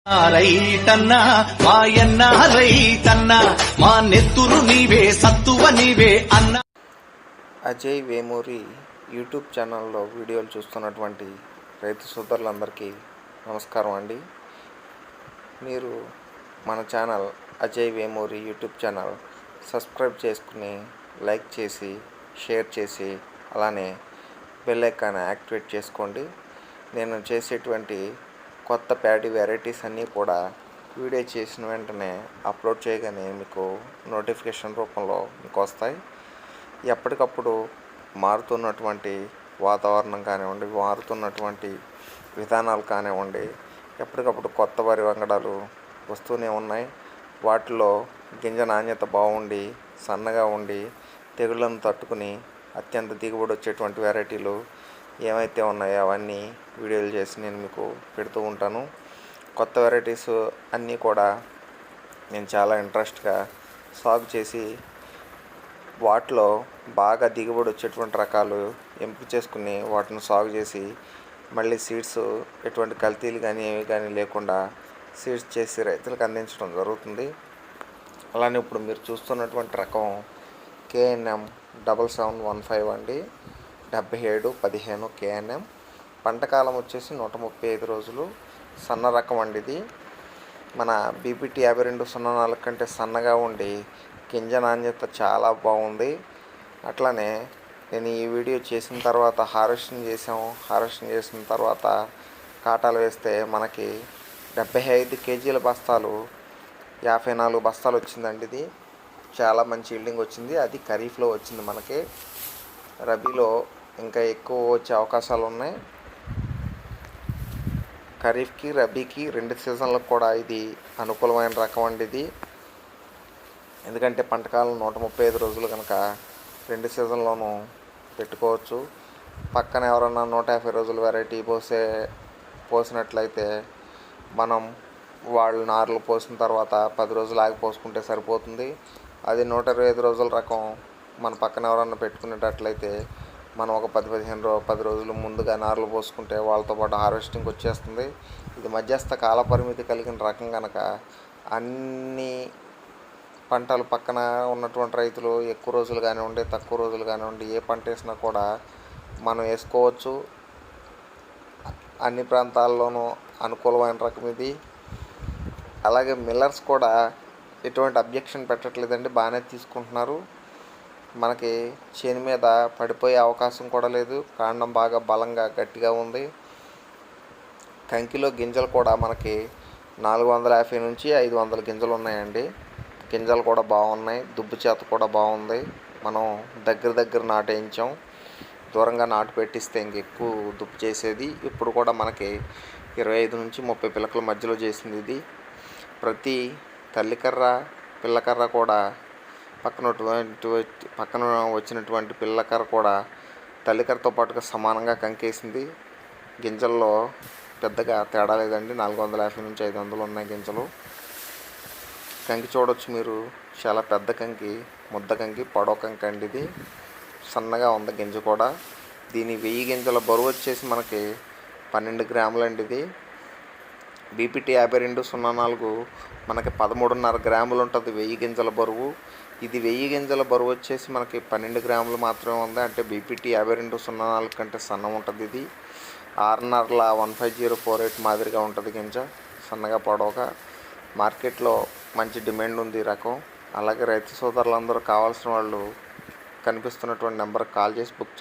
రైతన్నా మాయన్న రైతన్నా మా నెత్తురు నీవే సత్తువ నీవే అన్న. అజయ్ వేమూరి యూట్యూబ్ ఛానల్లో వీడియోలు చూస్తున్నటువంటి రైతు సోదరులందరికీ నమస్కారం అండి. మీరు మన channel Ajay Vemuri YouTube channel subscribe చేసుకుని లైక్ చేసి షేర్ చేసి అలానే బెల్ ఐకాన్ యాక్టివేట్ చేసుకోండి. నేను చేసేటువంటి కొత్త ప్యాడీ వెరైటీస్ అన్నీ కూడా వీడియో చేసిన వెంటనే అప్లోడ్ చేయగానే మీకు నోటిఫికేషన్ రూపంలో మీకు వస్తాయి. ఎప్పటికప్పుడు మారుతున్నటువంటి వాతావరణం కానివ్వండి, మారుతున్నటువంటి విధానాలు కానివ్వండి, ఎప్పటికప్పుడు కొత్త వరి వంగడాలు వస్తూనే ఉన్నాయి. వాటిలో గింజ నాణ్యత బాగుండి సన్నగా ఉండి తెగుళ్ళను తట్టుకుని అత్యంత దిగుబడి వచ్చేటువంటి వెరైటీలు ఏమైతే ఉన్నాయో అవన్నీ వీడియోలు చేసి నేను మీకు పెడుతూ ఉంటాను. కొత్త వెరైటీస్ అన్నీ కూడా నేను చాలా ఇంట్రెస్ట్గా సాగు చేసి వాటిలో బాగా దిగుబడి వచ్చేటువంటి రకాలు ఎంపిక చేసుకుని వాటిని సాగు చేసి మళ్ళీ సీడ్స్ ఎటువంటి కల్తీలు కానీ ఏవి కానీ లేకుండా సీడ్స్ చేసి రైతులకు అందించడం జరుగుతుంది. అలానే ఇప్పుడు మీరు చూస్తున్నటువంటి రకం KNM 7715 అండి. 7715 KNM. పంటకాలం వచ్చేసి 135 రోజులు. సన్న రకం అండి ఇది. మన BPT 5204 కంటే సన్నగా ఉండి గింజ నాణ్యత చాలా బాగుంది. అట్లానే నేను ఈ వీడియో చేసిన తర్వాత హార్వెస్టింగ్ చేసిన తర్వాత కాటాలు వేస్తే మనకి 75 కేజీల బస్తాలు 54 బస్తాలు వచ్చిందండి. ఇది చాలా మంచి ఈల్డింగ్ వచ్చింది. అది ఖరీఫ్లో వచ్చింది. మనకి రబీలో ఇంకా ఎక్కువ వచ్చే అవకాశాలు ఉన్నాయి. ఖరీఫ్కి రబీకి 2 సీజన్లకు కూడా ఇది అనుకూలమైన రకం అండి. ఇది ఎందుకంటే పంటకాలం 135 రోజులు కనుక 2 సీజన్లోనూ పెట్టుకోవచ్చు. పక్కన ఎవరన్నా 150 రోజుల వెరైటీ పోసినట్లయితే మనం వాళ్ళు నార్లు పోసిన తర్వాత 10 రోజులు ఆగి పోసుకుంటే సరిపోతుంది. అది 125 రోజుల రకం మన పక్కన ఎవరన్నా పెట్టుకునేటట్లయితే మనం ఒక 10 రోజులు ముందుగా నార్లు పోసుకుంటే వాళ్ళతో పాటు హార్వెస్టింగ్ వచ్చేస్తుంది. ఇది మధ్యస్థ కాల పరిమితి కలిగిన రకం కనుక అన్ని పంటలు పక్కన ఉన్నటువంటి రైతులు ఎక్కువ రోజులు కానివ్వండి తక్కువ రోజులు కానివ్వండి ఏ పంట వేసినా కూడా మనం వేసుకోవచ్చు. అన్ని ప్రాంతాల్లోనూ అనుకూలమైన రకం ఇది. అలాగే మిల్లర్స్ కూడా ఎటువంటి అబ్జెక్షన్ పెట్టట్లేదండి, బాగానే తీసుకుంటున్నారు. మనకి చేను మీద పడిపోయే అవకాశం కూడా లేదు. కాండం బాగా బలంగా గట్టిగా ఉంది. కంకిలో గింజలు కూడా మనకి 450 నుంచి 500 గింజలు ఉన్నాయండి. గింజలు కూడా బాగున్నాయి. దుబ్బు చేత కూడా బాగుంది. మనం దగ్గర నాటేయించాం. దూరంగా నాటు పెట్టిస్తే ఇంకెక్కువ దుబ్బు చేసేది. ఇప్పుడు కూడా మనకి 25 నుంచి 30 పిలకల మధ్యలో చేసింది ఇది. ప్రతి తల్లికర్ర పిల్లకర్ర కూడా పక్కన వచ్చినటువంటి పిల్లకర్ర కూడా తల్లికర్రతో పాటుగా సమానంగా కంకేసింది. గింజల్లో పెద్దగా తేడా లేదండి. 450 నుంచి 500 ఉన్నాయి గింజలు. కంకి చూడవచ్చు మీరు, చాలా పెద్ద కంకి, ముద్ద కంకి, పొడవ కంకి అండి. ఇది సన్నగా ఉంది గింజ కూడా. దీని 1000 గింజల బరువు వచ్చేసి మనకి 12 గ్రాములు అండి. ఇది BPT 5204 మనకి 13.5 గ్రాములు ఉంటుంది 1000 గింజల బరువు. ఇది 1000 గింజల బరువు వచ్చేసి మనకి 12 గ్రాములు మాత్రమే ఉంది. అంటే BPT 5204 కంటే సన్నం ఉంటుంది. ఇది ఆర్నర్ల 15048 మాదిరిగా ఉంటుంది గింజ, సన్నగా పొడవుగా. మార్కెట్లో మంచి డిమాండ్ ఉంది ఈ రకం. అలాగే రైతు సోదరులందరూ కావాల్సిన వాళ్ళు కనిపిస్తున్నటువంటి నెంబర్కి కాల్ చేసి బుక్